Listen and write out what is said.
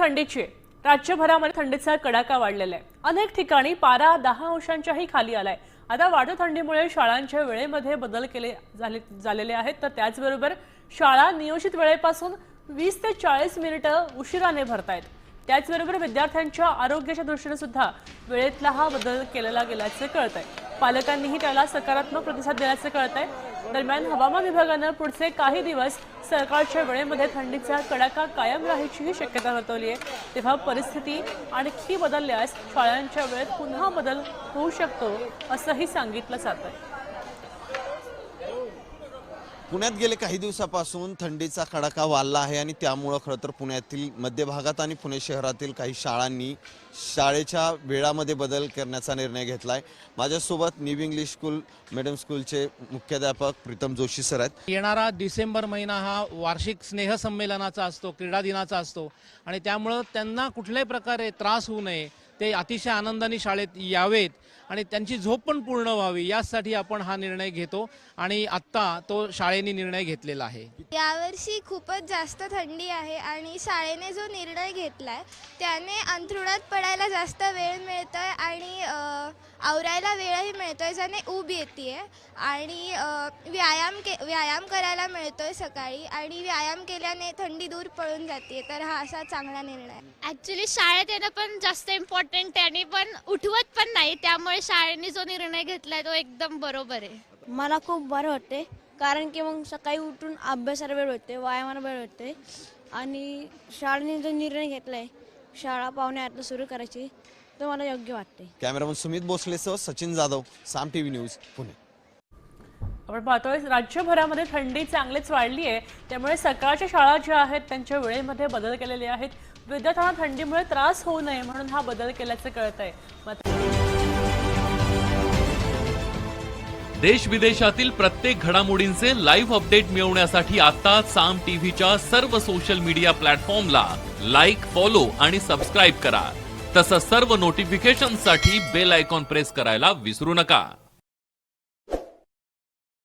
थंडीची आहे। राज्यभरामध्ये थंडीचा कडाका वाढलेला आहे। अनेक ठिकाणी पारा 10 अंशांच्याही खाली आलाय। आता वाढत्या थंडीमुळे शाळांच्या वेळेमध्ये बदल झालेले आहेत, तर त्याचबरोबर शाळा नियोजित वेळेपासून 20 ते 40 मिनिटे उशिराने भरतायत। त्याचबरोबर विद्यार्थ्यांच्या आरोग्याच्या दृष्टीने सुद्धा वेळेतला हा बदल केला गेल्याचे कळतंय। पालकांनीही त्याला सकारात्मक प्रतिसाद दिल्याचे कळतंय। दरम्यान हवामान विभागाने पुढचे काही दिवस सरकारच्या वेळेमध्ये थंडीचा कडाका कायम राहायची शक्यता वर्तवली आहे। तेव्हा परिस्थिती आणखी बदलल्यास शाळांच्या वेळेत पुन्हा बदल होऊ शकतो असंही सांगितलं जातंय। पुण्यात गेले काही दिवसापासून थंडीचा कडाका वाढला आहे आणि त्यामुळे खरं तर पुण्यातील मध्य भागात आणि पुणे शहरातील काही शाळांनी शाळेच्या वेळामध्ये बदल करण्याचा निर्णय घेतलाय। माझ्यासोबत न्यू इंग्लिश स्कूल मिडल स्कूलचे मुख्याध्यापक प्रीतम जोशी सर आहेत। येणारा डिसेंबर महिना हा वार्षिक स्नेहसंमेलनाचा असतो, क्रीडा दिनाचा असतो आणि त्यामुळे त्यांना कुठल्याही प्रकारे त्रास होऊ नये, ते अतिशय आनंदाने शाळेत यावेत आणि त्यांची झोप पण पूर्ण व्हावी यासाठी आपण हा निर्णय घेतो आणि आत्ता तो शाळेने निर्णय घेतलेला आहे। यावर्षी खूपच जास्त थंडी आहे आणि शाळेने जो निर्णय घेतलाय त्याने अंथरुणात पडायला जास्त वेळ मिळतोय आणि आवरायला वेळही मिळतोय, ज्याने ऊब येते आणि व्यायाम करायला मिळतोय सकाळी आणि व्यायाम केल्याने थंडी दूर पळून जाते। तर हा असा चांगला निर्णय आहे। ॲक्च्युली शाळेत येणं पण जास्त इम्पॉर्टंट आहे आणि पण उठवत पण नाही, त्यामुळे शाळेने जो निर्णय घेतलाय तो एकदम बरोबर आहे। मला खूप बरं वाटते, कारण की मग सकाळी उठून अभ्यासाला वेळ भेटते, व्यायामाला वेळ भेटते आणि शाळेने जो निर्णय घेतलाय शाळा पावणे 8ला सुरू करायची तो मला योग्य वाटते। कॅमेरामन सुमित भोसलेसह सचिन जाधव, साम टीव्ही न्यूज, पुणे। आपण पाहतोय राज्यभरामध्ये थंडी चांगलीच वाढली आहे, त्यामुळे सकाळच्या शाळा ज्या आहेत त्यांच्या वेळेमध्ये बदल केलेले आहेत। विद्यार्थ्यांना थंडीमुळे त्रास होऊ नये म्हणून हा बदल केल्याचे कळतंय। देश विदेशातील प्रत्येक घडामोडींचे लाईव्ह अपडेट मिळवण्यासाठी आता साम टीव्हीच्या सर्व सोशल मीडिया प्लॅटफॉर्मला लाईक, फॉलो आणि सबस्क्राईब करा। तसंच सर्व नोटिफिकेशनसाठी बेल आयकॉन प्रेस करायला विसरू नका।